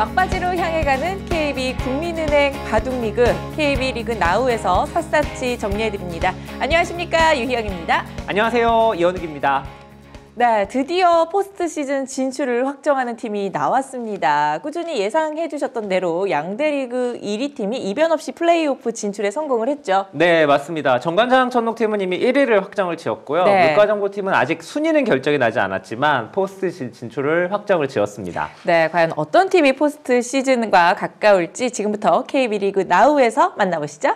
막바지로 향해 가는 KB 국민은행 바둑리그 KB 리그 나우에서 샅샅이 정리해드립니다. 안녕하십니까, 유희영입니다. 안녕하세요, 이현욱입니다. 네, 드디어 포스트 시즌 진출을 확정하는 팀이 나왔습니다. 꾸준히 예상해 주셨던 대로 양대 리그 1위 팀이 이변 없이 플레이오프 진출에 성공을 했죠. 네, 맞습니다. 정관장 천록팀은 이미 1위를 확정을 지었고요. 네. 물가정보팀은 아직 순위는 결정이 나지 않았지만 포스트 진출을 확정을 지었습니다. 네, 과연 어떤 팀이 포스트 시즌과 가까울지 지금부터 KB 리그 나우에서 만나보시죠.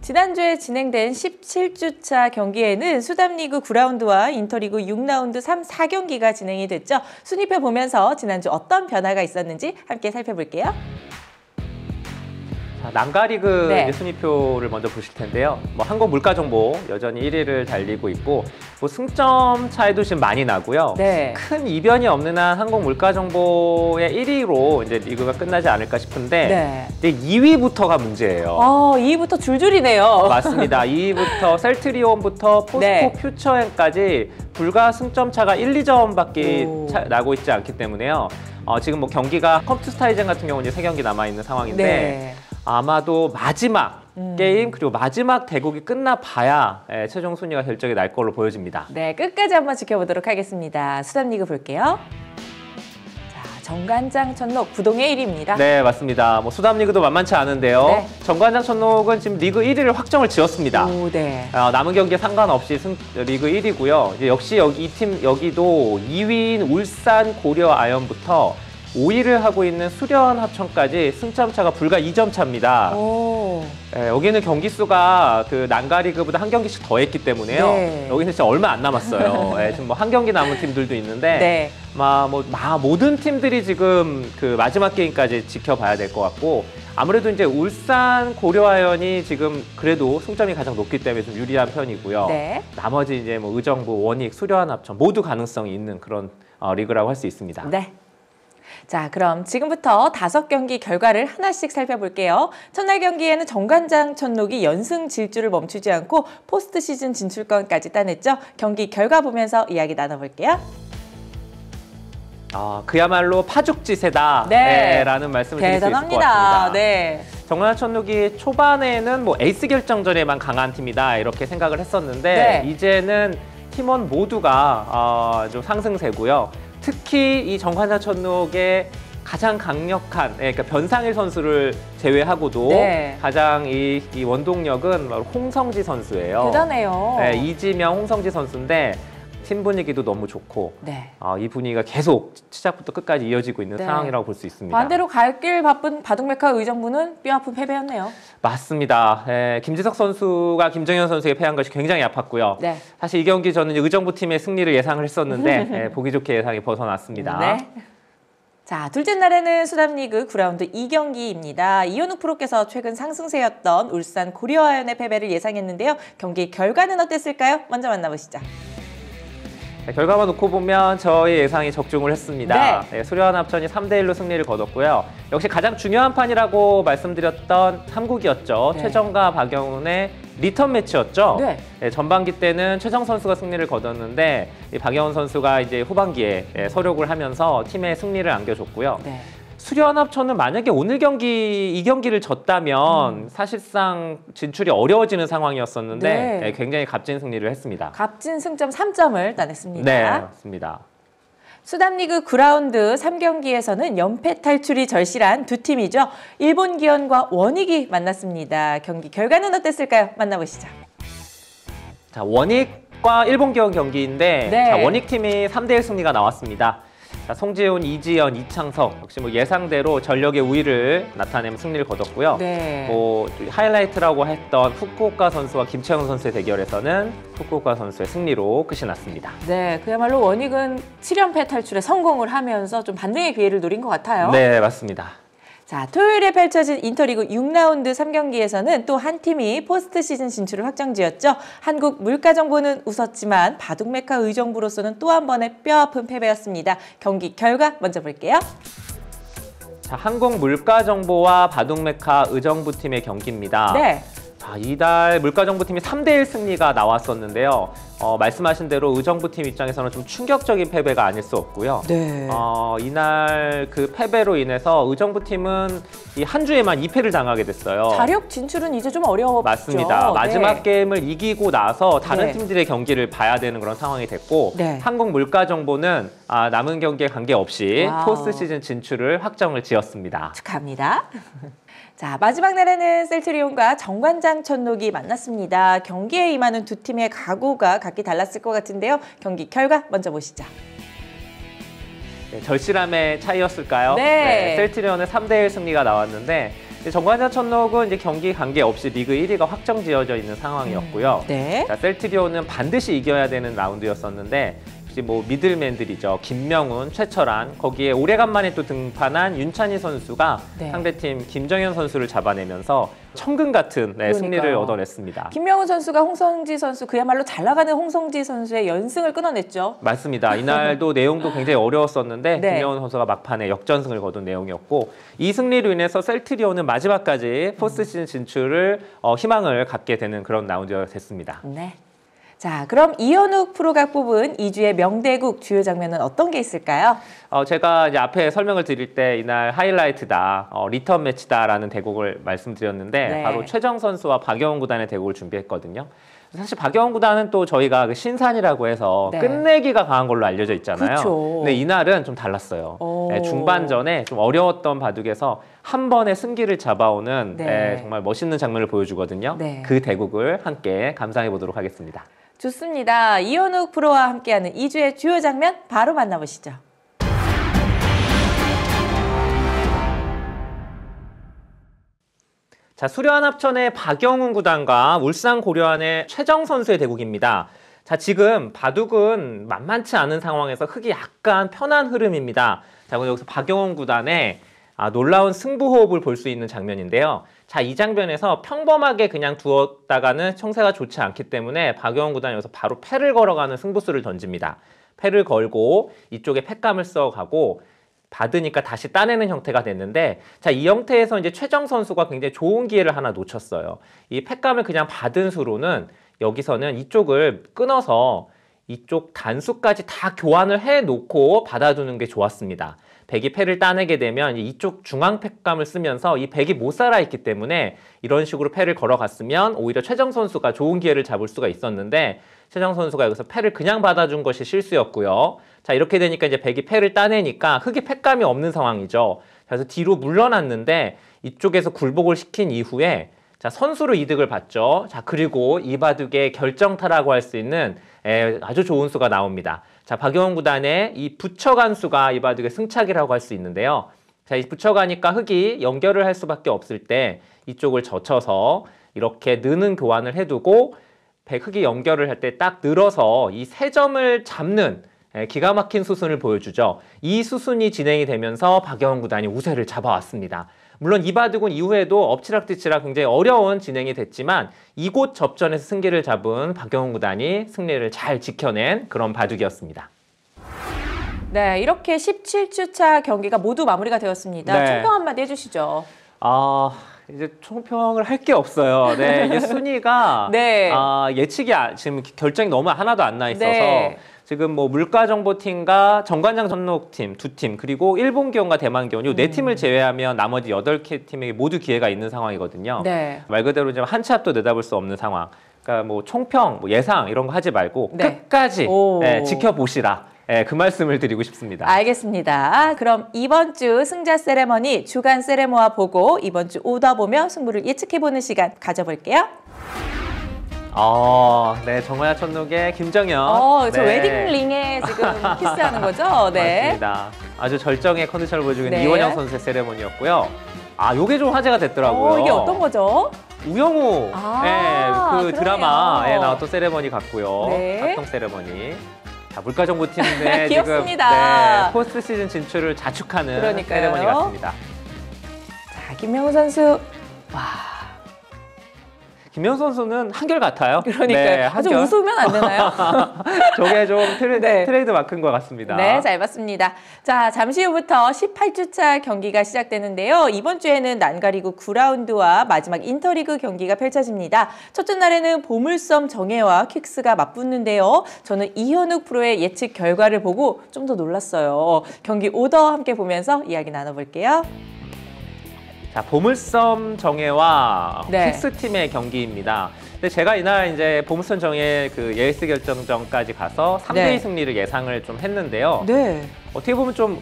지난주에 진행된 17주차 경기에는 수담리그 9라운드와 인터리그 6라운드 3, 4경기가 진행이 됐죠. 순위표 보면서 지난주 어떤 변화가 있었는지 함께 살펴볼게요. 자, 난가리그 네. 순위표를 먼저 보실 텐데요. 한국물가정보 여전히 1위를 달리고 있고 승점 차이도 지금 많이 나고요. 네. 큰 이변이 없는 한 한국물가정보의 1위로 이제 리그가 끝나지 않을까 싶은데 네. 2위부터가 문제예요. 2위부터 줄줄이네요. 맞습니다. 2위부터 셀트리온부터 포스코 네. 퓨처엔까지 불과 승점 차가 1, 2점밖에 나고 있지 않기 때문에요. 지금 경기가 컴투스타이젠 같은 경우는 이제 3경기 남아있는 상황인데 네. 아마도 마지막 게임 그리고 마지막 대국이 끝나봐야 최종 순위가 결정이 날 걸로 보여집니다. 네, 끝까지 한번 지켜보도록 하겠습니다. 수담리그 볼게요. 자, 정관장 천록 부동의 1위입니다. 네, 맞습니다. 수담리그도 만만치 않은데요. 네. 정관장 천록은 지금 리그 1위를 확정을 지었습니다. 오, 네. 남은 경기에 상관없이 리그 1위고요. 역시 이 팀 여기도 2위인 울산 고려 아연부터 5위를 하고 있는 수련 합천까지 승점 차가 불과 2점 차입니다. 여기는 경기 수가 그 난가리그보다 한 경기씩 더 했기 때문에요. 네. 여기는 진짜 얼마 안 남았어요. 지금 한 경기 남은 팀들도 있는데 네. 모든 팀들이 지금 그 마지막 게임까지 지켜봐야 될 것 같고 아무래도 이제 울산 고려아연이 지금 그래도 승점이 가장 높기 때문에 좀 유리한 편이고요. 네. 나머지 이제 의정부, 원익, 수련 합천 모두 가능성이 있는 그런 리그라고 할 수 있습니다. 네. 자, 그럼 지금부터 5경기 결과를 하나씩 살펴볼게요. 첫날 경기에는 정관장 천록이 연승 질주를 멈추지 않고 포스트 시즌 진출권까지 따냈죠. 경기 결과 보면서 이야기 나눠볼게요. 그야말로 파죽지세다 라는 말씀을 드릴 수 있을 것 같습니다. 네. 정관장 천록이 초반에는 에이스 결정전에만 강한 팀이다 이렇게 생각을 했었는데 이제는 팀원 모두가 좀 상승세고요. 특히 이 정관장 천록의 가장 강력한 그러니까 변상일 선수를 제외하고도 가장 이 원동력은 바로 홍성지 선수예요. 대단해요. 이지명, 홍성지 선수인데 팀 분위기도 너무 좋고 이 분위기가 계속 시작부터 끝까지 이어지고 있는 상황이라고 볼 수 있습니다. 반대로 갈 길 바쁜 바둑메카 의정부는 뼈아픈 패배였네요. 맞습니다. 김지석 선수가 김정현 선수에게 패한 것이 굉장히 아팠고요. 사실 이 경기 저는 의정부 팀의 승리를 예상을 했었는데 보기 좋게 예상이 벗어났습니다. 자, 둘째 날에는 수담리그 9라운드 2경기입니다. 이현욱 프로께서 최근 상승세였던 울산 고려아연의 패배를 예상했는데요. 경기 결과는 어땠을까요? 먼저 만나보시죠. 결과만 놓고 보면 저의 예상이 적중을 했습니다. 수련 합천이 3대1로 승리를 거뒀고요. 역시 가장 중요한 판이라고 말씀드렸던 삼국이었죠. 최정과 박영훈의 리턴 매치였죠. 전반기 때는 최정 선수가 승리를 거뒀는데 박영훈 선수가 이제 후반기에 서력을 하면서 팀의 승리를 안겨줬고요. 수련 합천은 만약에 오늘 이 경기를 졌다면 사실상 진출이 어려워지는 상황이었었는데 굉장히 값진 승리를 했습니다. 값진 승점 3점을 따냈습니다. 네, 맞습니다. 수담리그 9라운드 3경기에서는 연패 탈출이 절실한 두 팀이죠. 일본 기원과 원익이 만났습니다. 경기 결과는 어땠을까요? 만나보시죠. 자, 원익과 일본 기원 경기인데 자, 원익 팀이 3대1 승리가 나왔습니다. 자, 송재훈, 이지연, 이창석 역시 예상대로 전력의 우위를 나타내며 승리를 거뒀고요. 하이라이트라고 했던 후쿠오카 선수와 김채영 선수의 대결에서는 후쿠오카 선수의 승리로 끝이 났습니다. 네, 그야말로 원익은 7연패 탈출에 성공을 하면서 좀 반등의 기회를 노린 것 같아요. 네, 맞습니다. 자, 토요일에 펼쳐진 인터리그 6라운드 3경기에서는 또 한 팀이 포스트 시즌 진출을 확정지었죠. 한국 물가정보는 웃었지만 바둑메카 의정부로서는 또 한 번의 뼈아픈 패배였습니다. 경기 결과 먼저 볼게요. 자, 한국 물가정보와 바둑메카 의정부팀의 경기입니다. 네. 자, 이달 물가정보팀이 3대1 승리가 나왔었는데요. 말씀하신 대로 의정부팀 입장에서는 좀 충격적인 패배가 아닐 수 없고요. 네. 이날 그 패배로 인해서 의정부팀은 이 한 주에만 2패를 당하게 됐어요. 자력 진출은 이제 좀 어려웠죠. 맞습니다. 마지막 네. 게임을 이기고 나서 다른 네. 팀들의 경기를 봐야 되는 그런 상황이 됐고 네. 한국 물가정보는 남은 경기에 관계없이 와우. 포스트 시즌 진출을 확정을 지었습니다. 축하합니다. 자, 마지막 날에는 셀트리온과 정관장 천록이 만났습니다. 경기에 임하는 두 팀의 각오가 각기 달랐을 것 같은데요. 경기 결과 먼저 보시죠. 네, 절실함의 차이였을까요? 네. 셀트리온의 3대1 승리가 나왔는데 정관장 천록은 이제 경기 관계없이 리그 1위가 확정지어져 있는 상황이었고요. 네. 자, 셀트리온은 반드시 이겨야 되는 라운드였었는데 뭐 미들맨들이죠. 김명훈, 최철한, 거기에 오래간만에 또 등판한 윤찬희 선수가 네. 상대팀 김정현 선수를 잡아내면서 천금 같은 승리를 얻어냈습니다. 김명훈 선수가 홍성지 선수, 그야말로 잘 나가는 홍성지 선수의 연승을 끊어냈죠. 맞습니다. 이날도 내용도 굉장히 어려웠었는데 네. 김명훈 선수가 막판에 역전승을 거둔 내용이었고 이 승리로 인해서 셀트리온은 마지막까지 포스트 시즌 진출을 희망을 갖게 되는 그런 라운드가 됐습니다. 네. 자, 그럼 이현욱 프로가 뽑은 2주의 명대국 주요 장면은 어떤 게 있을까요? 제가 이제 앞에 설명을 드릴 때 이날 하이라이트다, 리턴 매치다라는 대국을 말씀드렸는데 네. 바로 최정 선수와 박영훈 구단의 대국을 준비했거든요. 사실 박영훈 구단은 또 저희가 그 신산이라고 해서 네. 끝내기가 강한 걸로 알려져 있잖아요. 그쵸. 근데 이날은 좀 달랐어요. 네, 중반전에 좀 어려웠던 바둑에서 한 번에 승기를 잡아오는 네. 정말 멋있는 장면을 보여주거든요. 네. 그 대국을 함께 감상해 보도록 하겠습니다. 좋습니다. 이현욱 프로와 함께하는 2주의 주요 장면 바로 만나보시죠. 자, 수려한합천의 박영훈 구단과 울산 고려한의 최정 선수의 대국입니다. 자, 지금 바둑은 만만치 않은 상황에서 흙이 약간 편한 흐름입니다. 자, 그럼 여기서 박영훈 구단의 놀라운 승부 호흡을 볼 수 있는 장면인데요. 자, 이 장면에서 평범하게 그냥 두었다가는 형세가 좋지 않기 때문에 박영훈 구단이 여기서 바로 패를 걸어가는 승부수를 던집니다. 패를 걸고 이쪽에 패감을 써가고 받으니까 다시 따내는 형태가 됐는데, 자, 이 형태에서 이제 최정 선수가 굉장히 좋은 기회를 하나 놓쳤어요. 이 패감을 그냥 받은 수로는 여기서는 이쪽을 끊어서 이쪽 단수까지 다 교환을 해놓고 받아두는 게 좋았습니다. 백이 패를 따내게 되면 이쪽 중앙 패감을 쓰면서 이 백이 못 살아있기 때문에 이런 식으로 패를 걸어갔으면 오히려 최정 선수가 좋은 기회를 잡을 수가 있었는데 최정 선수가 여기서 패를 그냥 받아준 것이 실수였고요. 자, 이렇게 되니까 이제 백이 패를 따내니까 흙이 패감이 없는 상황이죠. 그래서 뒤로 물러났는데 이쪽에서 굴복을 시킨 이후에 자, 선수로 이득을 봤죠. 자, 그리고 이 바둑의 결정타라고 할 수 있는 아주 좋은 수가 나옵니다. 자, 박영훈 구단의 이 붙여간 수가 이 바둑의 승착이라고 할 수 있는데요. 자, 이 붙여가니까 흙이 연결을 할 수밖에 없을 때 이쪽을 젖혀서 이렇게 느는 교환을 해두고 흙이 연결을 할 때 딱 늘어서 이 세 점을 잡는 기가 막힌 수순을 보여주죠. 이 수순이 진행이 되면서 박영훈 구단이 우세를 잡아왔습니다. 물론 이 바둑은 이후에도 엎치락뒤치락 굉장히 어려운 진행이 됐지만 이곳 접전에서 승기를 잡은 박영훈 구단이 승리를 잘 지켜낸 그런 바둑이었습니다. 네, 이렇게 17주차 경기가 모두 마무리가 되었습니다. 네. 총평 한마디 해주시죠. 이제 총평을 할 게 없어요. 네, 이게 순위가 네. 예측이 지금 결정이 너무 하나도 안 나 있어서 네. 지금 뭐 물가정보팀과 정관장 전록팀 두 팀 그리고 일본기원과 대만기원 이 네 팀을 제외하면 나머지 8개 팀에게 모두 기회가 있는 상황이거든요. 네. 말 그대로 지금 한 치 앞도 내다볼 수 없는 상황. 그러니까 뭐 총평, 뭐 예상 이런 거 하지 말고 네. 끝까지 지켜보시라. 그 말씀을 드리고 싶습니다. 알겠습니다. 그럼 이번 주 승자 세레머니 주간 세레모아 보고 이번 주 오더 보며 승부를 예측해보는 시간 가져볼게요. 네, 정화야 천록의 김정현. 저 웨딩링에 지금 키스하는 거죠? 네. 맞습니다. 아주 절정의 컨디션을 보여주고 있는 이원영 선수의 세레머니였고요. 요게 좀 화제가 됐더라고요. 이게 어떤 거죠? 우영우, 그 그러네요. 드라마에 나왔던 세레머니 같고요. 네. 합동 세레머니. 자, 물가정보팀인데 귀엽습니다. 지금 포스트 시즌 진출을 자축하는 그러니까요. 세레머니 같습니다. 김명훈 선수. 와. 김명훈 선수는 한결같아요. 그러니까요. 네, 좀 웃으면 안 되나요? 저게 좀 네. 트레이드 마크인 것 같습니다. 네, 잘 봤습니다. 자, 잠시 후부터 18주차 경기가 시작되는데요. 이번 주에는 난가리그 9라운드와 마지막 인터리그 경기가 펼쳐집니다. 첫째 날에는 보물섬 정예와 퀵스가 맞붙는데요. 저는 이현욱 프로의 예측 결과를 보고 좀 더 놀랐어요. 경기 오더 함께 보면서 이야기 나눠볼게요. 자, 보물섬 정예와 네. 퀵스 팀의 경기입니다. 근데 제가 이날 이제 보물섬 정예 그 예스 결정전까지 가서 3대2 네. 승리를 예상을 좀 했는데요. 네. 어떻게 보면 좀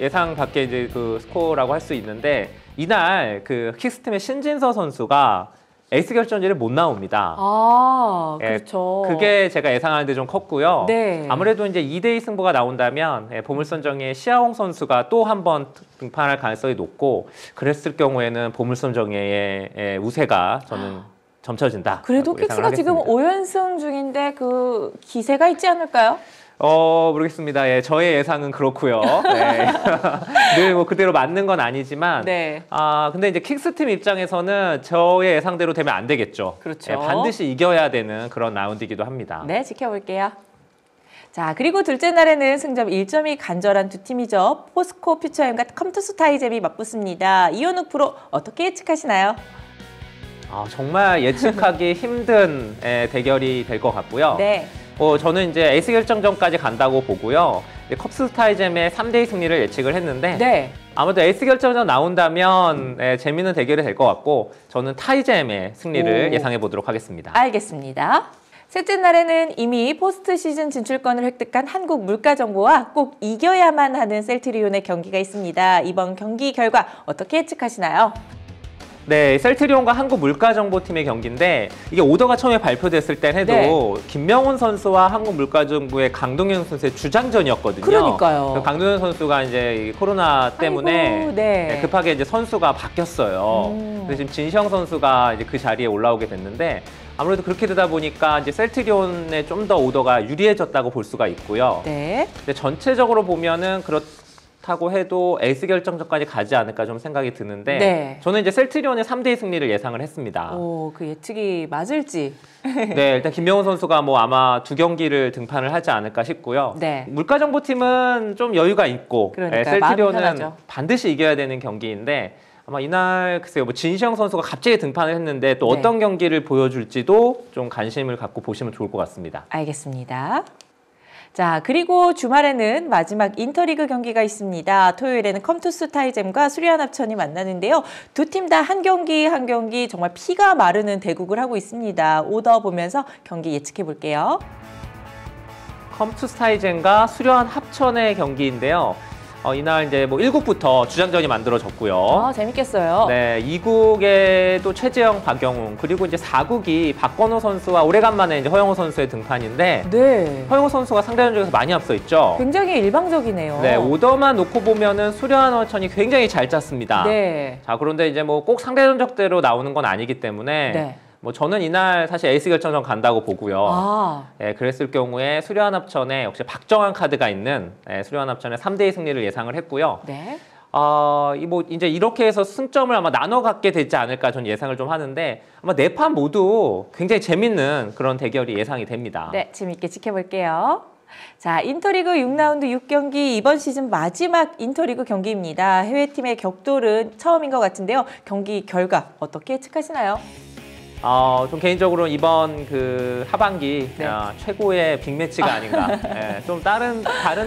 예상 밖의 이제 그 스코어라고 할 수 있는데 이날 그 퀵스 팀의 신진서 선수가 에이스 결정전에 못 나옵니다. 아, 그렇죠. 그게 제가 예상하는데 좀 컸고요. 네. 아무래도 이제 2대2 승부가 나온다면 보물선정의 시아홍 선수가 또 한 번 등판할 가능성이 높고 그랬을 경우에는 보물선정의 우세가 저는 점쳐진다. 그래도 퀵스가 지금 5연승 중인데 그 기세가 있지 않을까요? 모르겠습니다. 예, 저의 예상은 그렇고요. 네. 늘 뭐 그대로 맞는 건 아니지만, 네. 근데 이제 킥스 팀 입장에서는 저의 예상대로 되면 안 되겠죠. 그렇죠. 예, 반드시 이겨야 되는 그런 라운드이기도 합니다. 네, 지켜볼게요. 자, 그리고 둘째 날에는 승점 1점이 간절한 두 팀이죠. 포스코 퓨처엠과 컴투스 타이잼이 맞붙습니다. 이현욱 프로 어떻게 예측하시나요? 정말 예측하기 힘든 대결이 될 것 같고요. 네. 저는 이제 에이스 결정전까지 간다고 보고요. 컵스 타이잼의 3대2 승리를 예측을 했는데 네. 아무래도 에이스 결정전 나온다면 재미있는 대결이 될 것 같고 저는 타이잼의 승리를 예상해 보도록 하겠습니다. 알겠습니다. 셋째 날에는 이미 포스트 시즌 진출권을 획득한 한국 물가정보와 꼭 이겨야만 하는 셀트리온의 경기가 있습니다. 이번 경기 결과 어떻게 예측하시나요? 네, 셀트리온과 한국 물가정보팀의 경기인데 이게 오더가 처음에 발표됐을 땐 해도 김명훈 선수와 한국 물가정보의 강동현 선수의 주장전이었거든요. 그러니까요. 강동현 선수가 이제 코로나 때문에 아이고, 네. 급하게 이제 선수가 바뀌었어요. 그래서 지금 진시영 선수가 이제 그 자리에 올라오게 됐는데 아무래도 그렇게 되다 보니까 이제 셀트리온에 좀 더 오더가 유리해졌다고 볼 수가 있고요. 네. 근데 전체적으로 보면은 그렇다고 해도 에이스 결정전까지 가지 않을까 좀 생각이 드는데 네. 저는 이제 셀트리온의 3대2 승리를 예상을 했습니다. 오, 그 예측이 맞을지. 네, 일단 김명훈 선수가 뭐 아마 2경기를 등판을 하지 않을까 싶고요. 네. 물가정보팀은 좀 여유가 있고 그러니까요. 셀트리온은 마음이 편하죠. 반드시 이겨야 되는 경기인데 아마 이날 글쎄요, 뭐 진시영 선수가 갑자기 등판을 했는데 또 네. 어떤 경기를 보여줄지도 좀 관심을 갖고 보시면 좋을 것 같습니다. 알겠습니다. 자, 그리고 주말에는 마지막 인터리그 경기가 있습니다. 토요일에는 컴투스 타이잼과 수리안합천이 만나는데요. 두 팀 다 한 경기 한 경기 정말 피가 마르는 대국을 하고 있습니다. 오더 보면서 경기 예측해 볼게요. 컴투스 타이젠과 수려한 합천의 경기인데요. 이날 이제 뭐 1국부터 주장전이 만들어졌고요. 재밌겠어요. 네, 2국에 또 최재영, 박영웅, 그리고 이제 4국이 박건호 선수와 오래간만에 이제 허영호 선수의 등판인데 네. 허영호 선수가 상대전적에서 많이 앞서 있죠. 굉장히 일방적이네요. 네, 오더만 놓고 보면은 수려한 어천이 굉장히 잘 짰습니다. 네. 자, 그런데 이제 뭐 꼭 상대전적대로 나오는 건 아니기 때문에 네. 뭐 저는 이날 사실 에이스 결정전 간다고 보고요. 그랬을 경우에 수려한 합천에 역시 박정환 카드가 있는 수려한 합천의 3대2 승리를 예상을 했고요. 네. 이제 이렇게 해서 승점을 아마 나눠 갖게 되지 않을까 저는 예상을 좀 하는데 아마 네 판 모두 굉장히 재밌는 그런 대결이 예상이 됩니다. 네, 재밌게 지켜볼게요. 자, 인터리그 6라운드 6경기 이번 시즌 마지막 인터리그 경기입니다. 해외팀의 격돌은 처음인 것 같은데요. 경기 결과 어떻게 예측하시나요? 좀 개인적으로 이번 그 하반기 최고의 빅매치가 아닌가. 좀 다른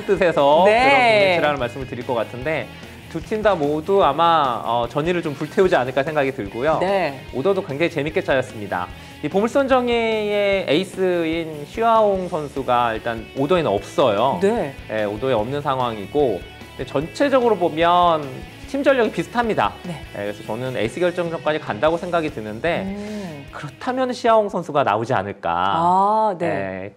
뜻에서 그런 빅매치라는 말씀을 드릴 것 같은데 두 팀 다 모두 아마 전의를 좀 불태우지 않을까 생각이 들고요. 네. 오더도 굉장히 재밌게 짜였습니다. 이 보물선 정예의 에이스인 슈아홍 선수가 일단 오더에는 없어요. 네. 오더에 없는 상황이고 근데 전체적으로 보면 팀 전력이 비슷합니다. 네. 그래서 저는 에이스 결정전까지 간다고 생각이 드는데 그렇다면 시아홍 선수가 나오지 않을까.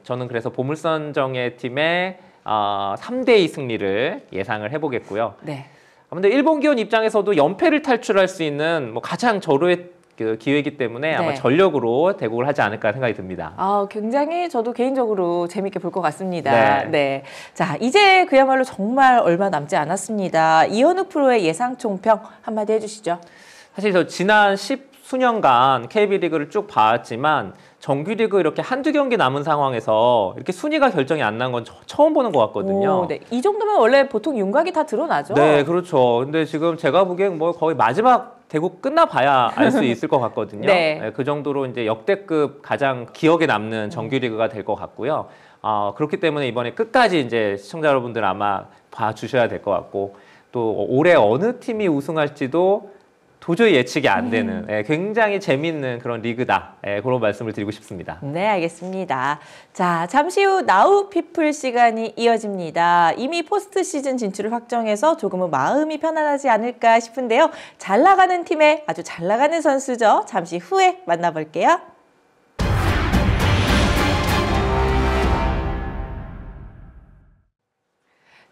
저는 그래서 보물선 정예 팀의 3대2 승리를 예상을 해보겠고요. 네. 근데 일본 기원 입장에서도 연패를 탈출할 수 있는 뭐 가장 절호의 그 기회이기 때문에 아마 전력으로 대국을 하지 않을까 생각이 듭니다. 굉장히 저도 개인적으로 재밌게 볼 것 같습니다. 네. 자, 이제 그야말로 정말 얼마 남지 않았습니다. 이현욱 프로의 예상 총평 한마디 해주시죠. 사실 저 지난 10수년간 KB리그를 쭉 봐왔지만 정규리그 이렇게 한두 경기 남은 상황에서 이렇게 순위가 결정이 안 난 건 처음 보는 것 같거든요. 오, 네. 이 정도면 원래 보통 윤곽이 다 드러나죠? 네, 그렇죠. 근데 지금 제가 보기엔 뭐 거의 마지막 대구 끝나봐야 알 수 있을 것 같거든요. 네. 네, 그 정도로 이제 역대급 가장 기억에 남는 정규리그가 될 것 같고요. 그렇기 때문에 이번에 끝까지 이제 시청자 여러분들 아마 봐주셔야 될 것 같고 또 올해 어느 팀이 우승할지도 도저히 예측이 안 되는 굉장히 재밌는 그런 리그다. 그런 말씀을 드리고 싶습니다. 네, 알겠습니다. 자, 잠시 후 나우 피플 시간이 이어집니다. 이미 포스트 시즌 진출을 확정해서 조금은 마음이 편안하지 않을까 싶은데요. 잘 나가는 팀의 아주 잘 나가는 선수죠. 잠시 후에 만나볼게요.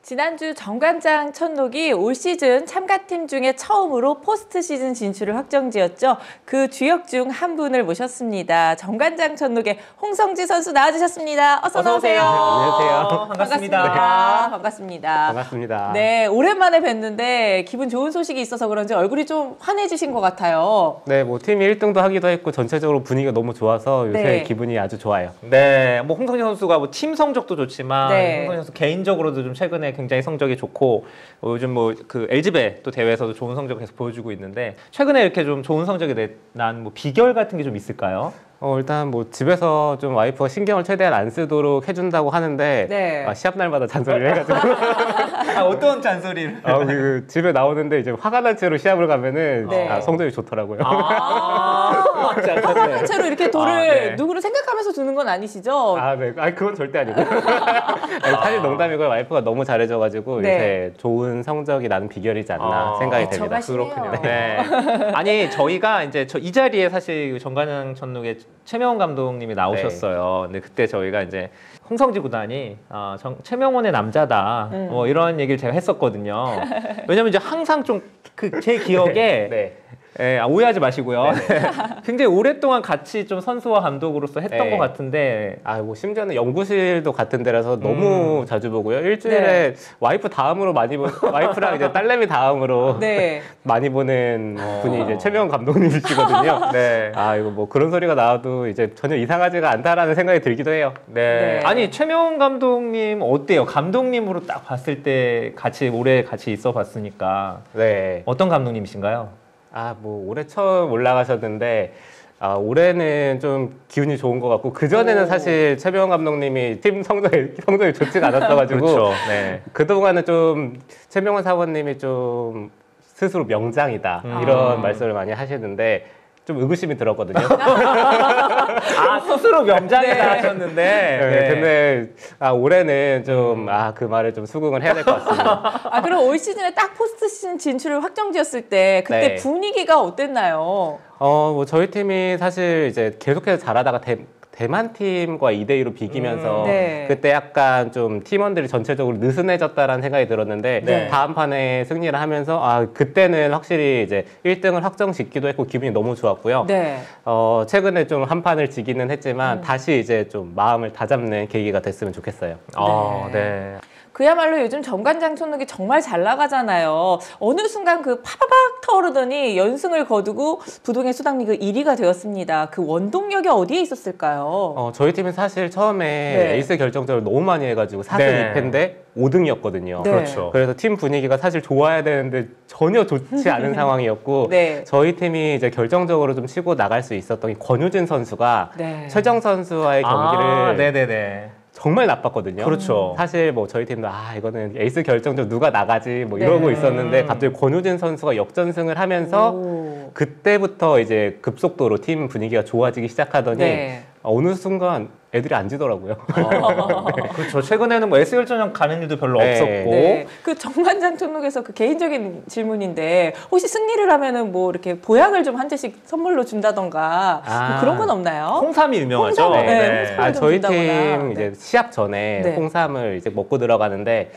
지난주 정관장 천록이 올 시즌 참가팀 중에 처음으로 포스트 시즌 진출을 확정지었죠. 그 주역 중 한 분을 모셨습니다. 정관장 천록의 홍성지 선수 나와주셨습니다. 어서 오세요. 안녕하세요. 반갑습니다. 반갑습니다. 반갑습니다. 네, 오랜만에 뵀는데 기분 좋은 소식이 있어서 그런지 얼굴이 좀 환해지신 것 같아요. 네, 뭐 팀이 1등도 하기도 했고 전체적으로 분위기가 너무 좋아서 요새 네. 기분이 아주 좋아요. 네, 뭐 홍성진 선수가 뭐 팀 성적도 좋지만 네. 홍성진 선수 개인적으로도 좀 최근에 굉장히 성적이 좋고 요즘 뭐 그 LG배 또 대회에서도 좋은 성적을 계속 보여주고 있는데 최근에 이렇게 좀 좋은 성적이 난 뭐 비결 같은 게 좀 있을까요? 일단 뭐 집에서 좀 와이프가 신경을 최대한 안 쓰도록 해준다고 하는데 네. 시합 날마다 잔소리를 해가지고 어떤 잔소리를? 그 집에 나오는데 이제 화가 난 채로 시합을 가면은 네. 성적이 좋더라고요. 화가 난 채로 이렇게 돌을 네. 누구를 생각하면서 두는 건 아니시죠? 네. 그건 절대 아니고. 사실 농담이고요. 와이프가 너무 잘해줘가지고 네. 요새 좋은 성적이 나는 비결이지 않나 생각이 됩니다. 애처가시네요. 그렇군요. 네. 아니 저희가 이제 이 자리에 사실 정관장 천록의 최명원 감독님이 나오셨어요. 근데 그때 저희가 이제 홍성지 구단이 최명원의 남자다 뭐 이런 얘기를 제가 했었거든요. 왜냐면 이제 항상 좀 제 기억에 네. 오해하지 마시고요. 굉장히 오랫동안 같이 좀 선수와 감독으로서 했던 네. 것 같은데 뭐 심지어는 연구실도 같은 데라서 너무 자주 보고요. 일주일에 네. 와이프 다음으로 와이프랑 이제 딸내미 다음으로 네. 많이 보는 분이 이제 최명원 감독님이시거든요. 네. 이거 뭐 그런 소리가 나와도 이제 전혀 이상하지가 않다라는 생각이 들기도 해요. 네. 네. 아니 최명원 감독님 어때요? 감독님으로 딱 봤을 때 오래 같이 있어 봤으니까 네. 어떤 감독님이신가요? 뭐 올해 처음 올라가셨는데 올해는 좀 기운이 좋은 것 같고 그전에는 사실 최병원 감독님이 팀 성적이 좋지가 않았어가지고 그렇죠. 네. 그동안은 좀 최병원 사원님이 좀 스스로 명장이다 이런 말씀을 많이 하시는데 좀 의구심이 들었거든요. 스스로 명장이다 네. 하셨는데 네. 근데 올해는 좀 그 말을 좀 수긍을 해야 될 것 같습니다. 그럼 올 시즌에 딱 포스트 시즌 진출을 확정지었을 때 그때 네. 분위기가 어땠나요? 뭐 저희 팀이 사실 이제 계속해서 잘하다가 대만 팀과 2대2로 비기면서 네. 그때 약간 좀 팀원들이 전체적으로 느슨해졌다라는 생각이 들었는데 네. 다음 판에 승리를 하면서 그때는 확실히 이제 1등을 확정 짓기도 했고 기분이 너무 좋았고요. 네. 최근에 좀 한 판을 지기는 했지만 다시 이제 좀 마음을 다잡는 계기가 됐으면 좋겠어요. 네. 그야말로 요즘 정관장 천록이 정말 잘 나가잖아요. 어느 순간 그 파바박 터오르더니 연승을 거두고 부동의 수당리그 1위가 되었습니다. 그 원동력이 어디에 있었을까요? 저희 팀은 사실 처음에 네. 에이스 결정전을 너무 많이 해가지고 4승 네. 2패인데 5등이었거든요. 네. 그렇죠. 그래서 팀 분위기가 사실 좋아야 되는데 전혀 좋지 않은 상황이었고 네. 저희 팀이 이제 결정적으로 좀 치고 나갈 수 있었던 게 권효진 선수가 네. 최정 선수와의 경기를 네네네. 정말 나빴거든요. 그렇죠. 사실 뭐 저희 팀도 이거는 에이스 결정전 누가 나가지 뭐 이러고 네. 있었는데 갑자기 권효진 선수가 역전승을 하면서 오. 그때부터 이제 급속도로 팀 분위기가 좋아지기 시작하더니 네. 어느 순간 애들이 안 지더라고요. 그렇죠. 최근에는 뭐 S결전형 가는 일도 별로 네. 없었고 네. 그 정관장 천록에서 그 개인적인 질문인데 혹시 승리를 하면은 뭐 이렇게 보약을 좀 한 잔씩 선물로 준다던가 뭐 그런 건 없나요? 홍삼이 유명하죠. 홍삼, 네. 네. 홍삼. 좀 저희 준다거나. 팀 이제 시합 전에 네. 홍삼을 이제 먹고 들어가는데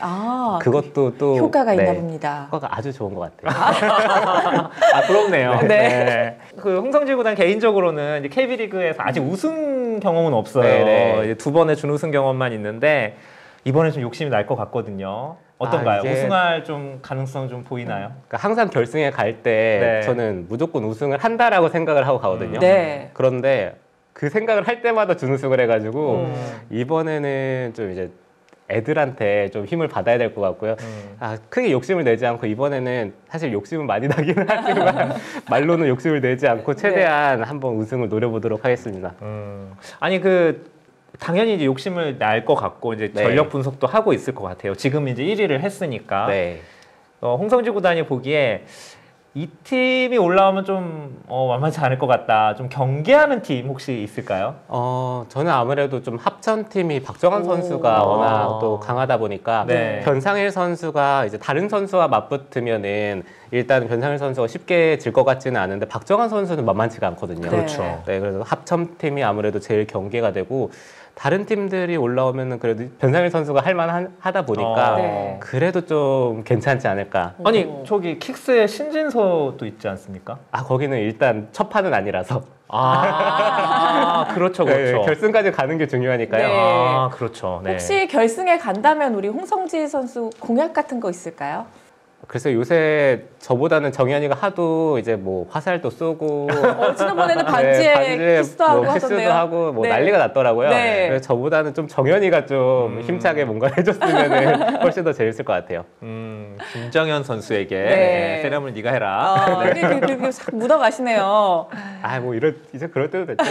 그것도 또 효과가 있나 네, 봅니다. 효과가 아주 좋은 것 같아요. 부럽네요. 네. 그 홍성지 구단 개인적으로는 이제 KB리그에서 아직 우승 경험은 없어요. 네. 이제 2번의 준우승 경험만 있는데 이번에 좀 욕심이 날 것 같거든요. 어떤가요? 이게... 우승할 좀 가능성 좀 보이나요? 그러니까 항상 결승에 갈 때 네. 저는 무조건 우승을 한다라고 생각을 하고 가거든요. 네. 그런데 그 생각을 할 때마다 준우승을 해가지고 이번에는 좀 이제 애들한테 좀 힘을 받아야 될 것 같고요. 크게 욕심을 내지 않고 이번에는 사실 욕심은 많이 나기는 하지만 말로는 욕심을 내지 않고 최대한 네. 한번 우승을 노려보도록 하겠습니다. 아니 당연히 이제 욕심을 낼 것 같고 이제 네. 전력 분석도 하고 있을 것 같아요. 지금 이제 1위를 했으니까. 네. 홍성지 구단이 보기에 이 팀이 올라오면 좀 만만치 않을 것 같다. 좀 경계하는 팀 혹시 있을까요? 저는 아무래도 좀 합천팀이 박정환 선수가 워낙 또 강하다 보니까 네. 변상일 선수가 이제 다른 선수와 맞붙으면은 일단 변상일 선수가 쉽게 질 것 같지는 않은데 박정환 선수는 만만치가 않거든요. 그렇죠. 네, 그래서 합천팀이 아무래도 제일 경계가 되고 다른 팀들이 올라오면은 그래도 변상일 선수가 할만하다 보니까 네. 그래도 좀 괜찮지 않을까. 아니 저기 킥스의 신진서도 있지 않습니까? 거기는 일단 첫 판은 아니라서. 그렇죠, 그렇죠. 네, 결승까지 가는 게 중요하니까요. 네. 그렇죠. 네. 혹시 결승에 간다면 우리 홍성지 선수 공약 같은 거 있을까요? 그래서 요새 저보다는 정현이가 하도 이제 뭐 화살도 쏘고 지난번에는 반지에 키스도 하고 키스도 하던데요. 하고 뭐 네. 난리가 났더라고요. 네. 그래서 저보다는 좀 정현이가 좀 힘차게 뭔가 해줬으면 훨씬 더 재밌을 것 같아요. 김정현 선수에게 네. 세레모니 네가 해라. 그렇게 싹 묻어가시네요. 뭐 이제 그럴 때도 됐죠.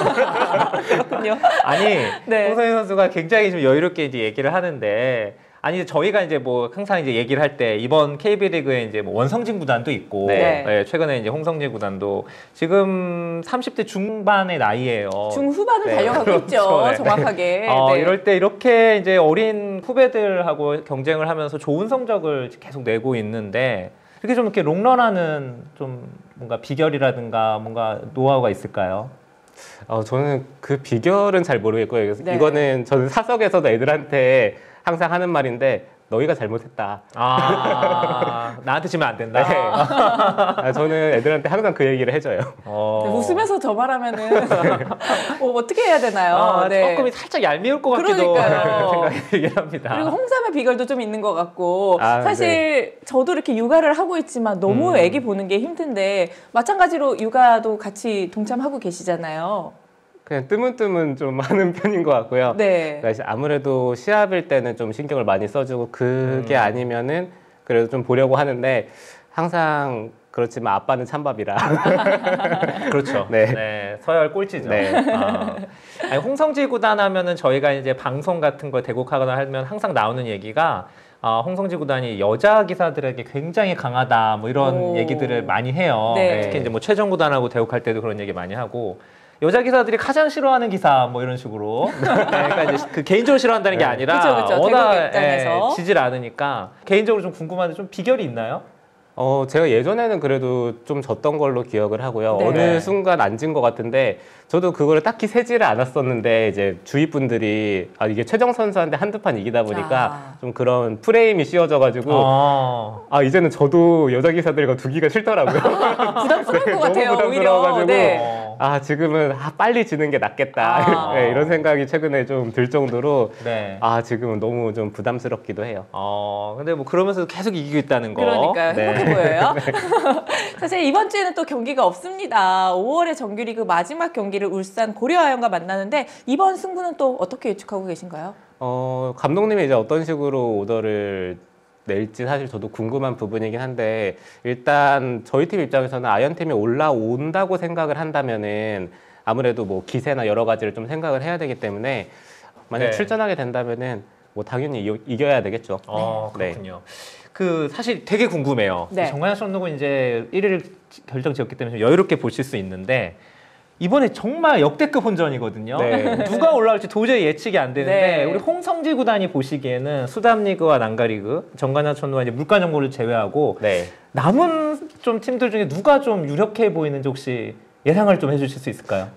그렇군요. 아니 네. 홍성현 선수가 굉장히 좀 여유롭게 이제 얘기를 하는데. 아니 저희가 이제 뭐 항상 이제 얘기를 할 때 이번 KB리그에 이제 뭐 원성진 구단도 있고 네. 네, 최근에 이제 홍성재 구단도 지금 30대 중반의 나이예요. 중후반을 네. 달려가고 그렇죠. 있죠. 네. 정확하게. 네. 이럴 때 이렇게 이제 어린 후배들하고 경쟁을 하면서 좋은 성적을 계속 내고 있는데 이렇게 좀 이렇게 롱런하는 좀 뭔가 비결이라든가 뭔가 노하우가 있을까요? 저는 그 비결은 잘 모르겠고요. 그래서 네. 이거는 저는 사석에서도 애들한테 항상 하는 말인데 너희가 잘못했다. 나한테 지면 안 된다. 네. 저는 애들한테 항상 그 얘기를 해줘요. 웃으면서 저 말하면은 어떻게 해야 되나요? 네. 조금 살짝 얄미울 것 같기도 그러니까요. 생각이 합니다. 그리고 홍삼의 비결도 좀 있는 것 같고 사실 네. 저도 이렇게 육아를 하고 있지만 너무 애기 보는 게 힘든데 마찬가지로 육아도 같이 동참하고 계시잖아요. 그냥 뜨문뜨문 좀 하는 편인 것 같고요. 네. 그러니까 아무래도 시합일 때는 좀 신경을 많이 써주고 그게 아니면은 그래도 좀 보려고 하는데 항상 그렇지만 아빠는 찬밥이라. 그렇죠. 네. 네, 서열 꼴찌죠. 네. 아니, 홍성지 구단 하면은 저희가 이제 방송 같은 걸 대국하거나 하면 항상 나오는 얘기가 홍성지 구단이 여자 기사들에게 굉장히 강하다 뭐 이런 얘기들을 많이 해요. 네. 특히 이제 뭐 최정 구단하고 대국할 때도 그런 얘기 많이 하고. 여자 기사들이 가장 싫어하는 기사 뭐 이런 식으로 그러니까 이제 그 개인적으로 싫어한다는 게 아니라 그쵸. 워낙 대국 입장에서. 지질 않으니까 개인적으로 좀 궁금한데 좀 비결이 있나요? 제가 예전에는 그래도 좀 졌던 걸로 기억을 하고요. 네. 어느 순간 앉은 것 같은데 저도 그거를 딱히 세지를 않았었는데 이제 주위 분들이 이게 최정 선수한테 한두 판 이기다 보니까 좀 그런 프레임이 씌워져가지고 이제는 저도 여자 기사들과 두기가 싫더라고요. 부담스러울 것 같아요. 너무 오히려. 부담스러워가지고 네. 지금은 빨리 지는 게 낫겠다. 네, 이런 생각이 최근에 좀 들 정도로 네. 지금은 너무 좀 부담스럽기도 해요. 근데 뭐 그러면서 계속 이기고 있다는 거. 그러니까요. 네. 행복해 보여요. 사실 이번 주에는 또 경기가 없습니다. 5월의 정규리그 마지막 경기를 울산 고려하연과 만나는데 이번 승부는 또 어떻게 예측하고 계신가요? 감독님이 이제 어떤 식으로 오더를 낼지 사실 저도 궁금한 부분이긴 한데 일단 저희 팀 입장에서는 아연팀이 올라온다고 생각을 한다면은 아무래도 뭐 기세나 여러 가지를 좀 생각을 해야 되기 때문에 만약 출전하게 된다면은 뭐 당연히 이겨야 되겠죠. 그렇군요. 그 사실 되게 궁금해요. 네. 정관장 감독은 이제 1위를 결정 지었기 때문에 좀 여유롭게 보실 수 있는데 이번에 정말 역대급 혼전이거든요. 네. 누가 올라올지 도저히 예측이 안 되는데 네. 우리 홍성지 구단이 보시기에는 수담리그와 난가리그, 정관장 천노와 이제 물가정고를 제외하고 남은 좀 팀들 중에 누가 좀 유력해 보이는지 혹시 예상을 좀 해주실 수 있을까요?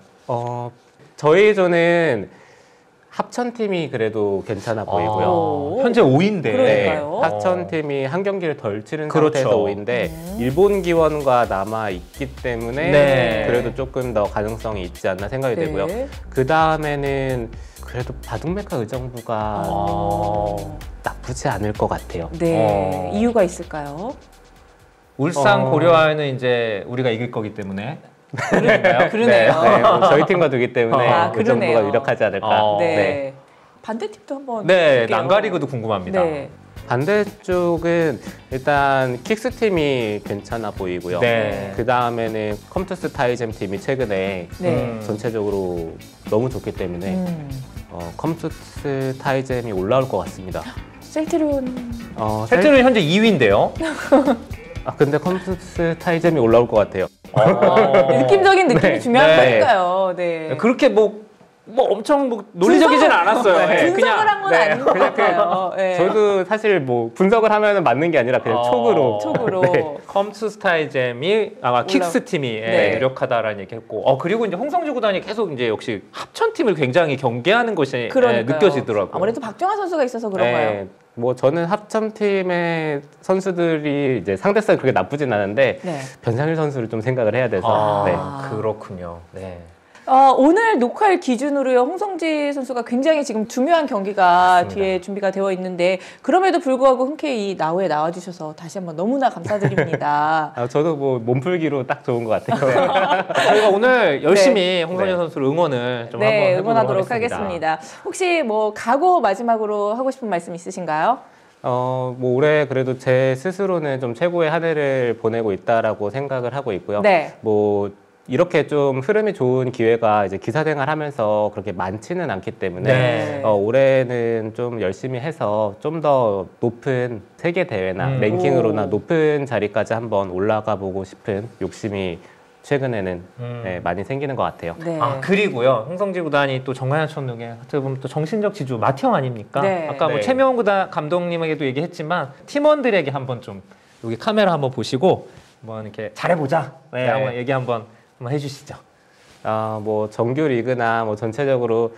저희 조는 합천팀이 그래도 괜찮아 보이고요. 현재 5위인데. 그러니까요. 합천팀이 한 경기를 덜 치른 그렇죠. 상태에서 5위인데 일본 기원과 남아 있기 때문에 네. 그래도 조금 더 가능성이 있지 않나 생각이 네. 되고요. 그 다음에는 그래도 바둑메카 의정부가 나쁘지 않을 것 같아요. 네. 이유가 있을까요? 울산 고려와는 이제 우리가 이길 거기 때문에. 그러네요. 네, 뭐 저희 팀과 두기 때문에 의정부가 그러네요. 유력하지 않을까. 네. 반대팀도 한번 네, 볼게요. 난가리그도 궁금합니다. 네. 반대쪽은 일단 킥스팀이 괜찮아 보이고요. 네. 그 다음에는 컴투스 타이젠 팀이 최근에 네. 전체적으로 너무 좋기 때문에 컴투스 타이젠이 올라올 것 같습니다. 셀트리온 셀트는 현재 2위인데요. 근데 컴투스 타이젠이 올라올 것 같아요. 느낌적인 느낌이 네. 중요한 네. 거니까요. 네. 그렇게 뭐 엄청 논리적이진 않았어요. 네, 분석을 한 건 아닌 것 같아요. 네. 저도 사실 뭐 분석을 하면 맞는 게 아니라 그냥 촉으로. 촉으로. 컴투스 타이잼이 아마 킥스 팀이 네. 유력하다라는 얘기했고, 그리고 이제 홍성주 구단이 계속 이제 역시 합천 팀을 굉장히 경계하는 것이 느껴지더라고요. 아무래도 박정환 선수가 있어서 그런가요? 네, 뭐 저는 합천팀의 선수들이 이제 상대성이 그렇게 나쁘진 않은데 네. 변상일 선수를 좀 생각을 해야 돼서. 네. 그렇군요. 네. 오늘 녹화일 기준으로요, 홍성지 선수가 굉장히 지금 중요한 경기가 맞습니다. 뒤에 준비가 되어 있는데, 그럼에도 불구하고 흔쾌히 나우에 나와주셔서 다시 한번 너무나 감사드립니다. 저도 뭐 몸풀기로 딱 좋은 것 같아요. 저희가 오늘 열심히 홍성주 네. 선수를 응원을 좀 네, 한번 해보도록 응원하도록 하겠습니다. 혹시 뭐 각오 마지막으로 하고 싶은 말씀 있으신가요? 뭐 올해 그래도 제 스스로는 좀 최고의 한 해를 보내고 있다라고 생각을 하고 있고요. 네. 뭐 이렇게 좀 흐름이 좋은 기회가 이제 기사 생활하면서 그렇게 많지는 않기 때문에 네. 올해는 좀 열심히 해서 좀 더 높은 세계 대회나 랭킹으로나 높은 자리까지 한번 올라가 보고 싶은 욕심이 최근에는 네, 많이 생기는 것 같아요. 네. 그리고요, 홍성지 구단이 또 정관장 천둥의 어떻게 보면 또 정신적 지주 마티형 아닙니까? 네. 아까 뭐 네. 최명훈 구단 감독님에게도 얘기했지만 팀원들에게 한번 좀 여기 카메라 한번 보시고 한번 이렇게 잘해보자. 네, 네. 한번 얘기 한번 해주시죠. 뭐 정규 리그나 뭐 전체적으로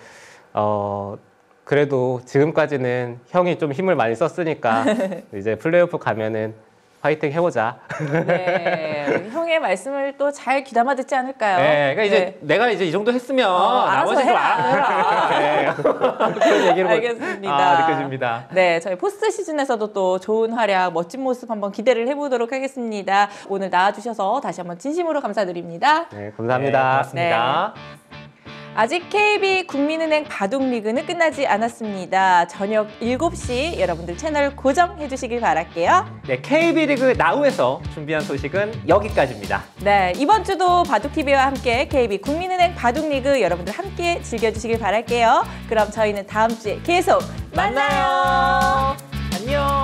그래도 지금까지는 형이 좀 힘을 많이 썼으니까 이제 플레이오프 가면은 파이팅 해보자. 네. 형의 말씀을 또 잘 귀담아 듣지 않을까요? 네, 그러니까 이제 네. 내가 이제 이 정도 했으면 알아서 나머지 좀 해라. 네. 그런 얘기를 알겠습니다. 느껴집니다. 네, 저희 포스트 시즌에서도 또 좋은 활약, 멋진 모습 한번 기대를 해보도록 하겠습니다. 오늘 나와주셔서 다시 한번 진심으로 감사드립니다. 네, 감사합니다. 네, 고맙습니다. 아직 KB 국민은행 바둑리그는 끝나지 않았습니다. 저녁 7시 여러분들 채널 고정해 주시길 바랄게요. 네, KB리그 나우에서 준비한 소식은 여기까지입니다. 네, 이번 주도 바둑TV와 함께 KB 국민은행 바둑리그 여러분들 함께 즐겨주시길 바랄게요. 그럼 저희는 다음 주에 계속 만나요. 안녕.